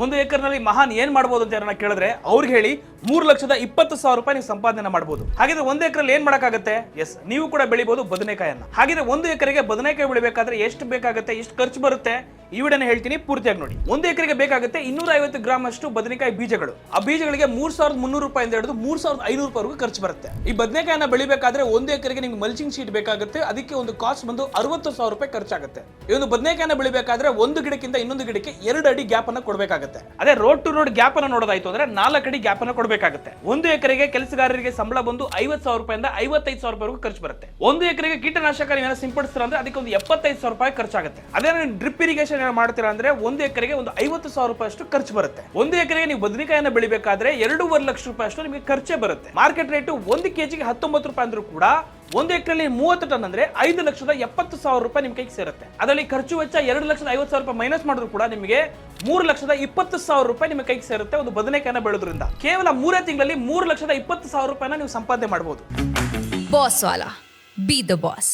ಒಂದು ಎಕರ್ನಲ್ಲಿ ಮಹಾನ್ ಏನ್ ಮಾಡಬಹುದು ಅಂತ ಯಾರನ್ನ ಕೇಳಿದ್ರೆ ಅವ್ರಿಗೆ ಹೇಳಿ 3,20,000 ರೂಪಾಯಿ ನೀವು ಸಂಪಾದನೆ ಮಾಡಬಹುದು. ಹಾಗಿದ್ರೆ ಒಂದು ಎಕರೆಲ್ಲಿ ಏನ್ ಮಾಡಕ್ಕಾಗತ್ತೆ? ಎಸ್, ನೀವು ಕೂಡ ಬೆಳಿಬಹುದು ಬದನೆಕಾಯನ್ನ. ಹಾಗಿದ್ರೆ ಒಂದು ಎಕರೆಗೆ ಬದನೆಕಾಯಿ ಬೆಳಿಬೇಕಾದ್ರೆ ಎಷ್ಟು ಬೇಕಾಗುತ್ತೆ, ಎಷ್ಟು ಖರ್ಚು ಬರುತ್ತೆ, ಈ ವಿಡಿಯೋನ ಹೇಳ್ತೀನಿ, ಪೂರ್ತಿಯಾಗಿ ನೋಡಿ. ಒಂದು ಎಕರೆಗೆ ಬೇಕಾಗುತ್ತೆ 250 ಗ್ರಾಮ್ ಅಷ್ಟು ಬದನೆಕಾಯಿ ಬೀಜಗಳು. ಆ ಬೀಜಗಳಿಗೆ 3,300 ರೂಪಾಯಿಂದ ಹಿಡಿದು 3,500 ರೂಪಾಯಿವರೆಗೂ ಖರ್ಚು ಬರುತ್ತೆ. ಈ ಬದನೆಕಾಯನ್ನ ಬೆಳಿಬೇಕಾದ್ರೆ ಒಂದು ಎಕರೆಗೆ ನಿಮ್ಗೆ ಮಲ್ಚಿಂಗ್ ಶೀಟ್ ಬೇಕಾಗುತ್ತೆ. ಅದಕ್ಕೆ ಒಂದು ಕಾಸ್ಟ್ ಬಂದು 60,000 ರೂಪಾಯಿ ಖರ್ಚಾಗುತ್ತೆ. ಈ ಒಂದು ಬದನೆಕಾಯನ್ನ ಬೆಳಿಬೇಕಾದ್ರೆ ಒಂದು ಗಿಡಕ್ಕಿಂತ ಇನ್ನೊಂದು ಗಿಡಕ್ಕೆ 2 ಅಡಿ ಗ್ಯಾಪ್ ಅನ್ನ ಕೊಡಬೇಕಾಗುತ್ತೆ. ಅದೇ ರೋಡ್ ಟು ರೋಡ್ ಗ್ಯಾಪ್ ಅನ್ನ ನೋಡೋದಾಯ್ತು ಅಂದ್ರೆ 4 ಅಡಿ ಗ್ಯಾಪ್ ಅನ್ನ ಕೊಡಬೇಕಾಗುತ್ತೆ. ಒಂದು ಎಕರೆಗೆ ಕೆಲಸಗಾರರಿಗೆ ಸಂಬಳ ಬಂದು 50,000 ರೂಪಾಯಿಂದ 55,000 ರೂಪಾಯಿವರೆಗೂ ಖರ್ಚು ಬರುತ್ತೆ. ಒಂದು ಎಕರೆಗೆ ಕೀಟನಾಶಕ ನೀವೇನ ಸಿಂಪಡಿಸ್ತೀರಾ ಅಂದ್ರೆ ಅದಕ್ಕೆ ಒಂದು 75,000 ರೂಪಾಯಿ ಖರ್ಚಾಗುತ್ತೆ. ಅದೇ ಡ್ರಿಪ್ ಇರಿಗೇಷನ್ ಮಾಡ್ತೀರಾ ಅಂದ್ರೆ ಒಂದು ಎಕರೆಗೆ ಒಂದು 50,000 ರೂಪಾಯಿ ಅಷ್ಟು ಖರ್ಚು ಬರುತ್ತೆ. ಒಂದು ಎಕರೆಗೆ ನೀವು ಬದನೆಕಾಯಿನ ಬೆಳಿಬೇಕಾದ್ರೆ 2.5 ಲಕ್ಷ ರೂಪಾಯಿ ಅಷ್ಟು ನಿಮಗೆ ಖರ್ಚೇ ಬರುತ್ತೆ. ಮಾರ್ಕೆಟ್ ರೇಟ್ 1 ಕೆಜಿಗೆ 19 ರೂಪಾಯಿ ಅಂದ್ರೂ ಕೂಡ ಒಂದು ಎಕರೆಯಲ್ಲಿ 30 ಟನ್ ಅಂದ್ರೆ 5,70,000 ರೂಪಾಯಿ ನಿಮ್ ಕೈಗೆ ಸೇರುತ್ತೆ. ಅದರಲ್ಲಿ ಖರ್ಚು ವೆಚ್ಚ 2,50,000 ರೂಪಾಯಿ ಮೈನಸ್ ಮಾಡಿದ್ರು ಕೂಡ ನಿಮಗೆ 3,20,000 ರೂಪಾಯಿ ನಿಮ್ಮ ಕೈಗೆ ಸೇರುತ್ತೆ. ಒಂದು ಬದನೆಕಾಯಿನ ಬೆಳೆದ್ರಿಂದ ಕೇವಲ 3 ತಿಂಗಳಲ್ಲಿ 3,20,000 ರೂಪಾಯಿನ ನೀವು ಸಂಪಾದನೆ ಮಾಡಬಹುದು. Boss Vala, B the boss.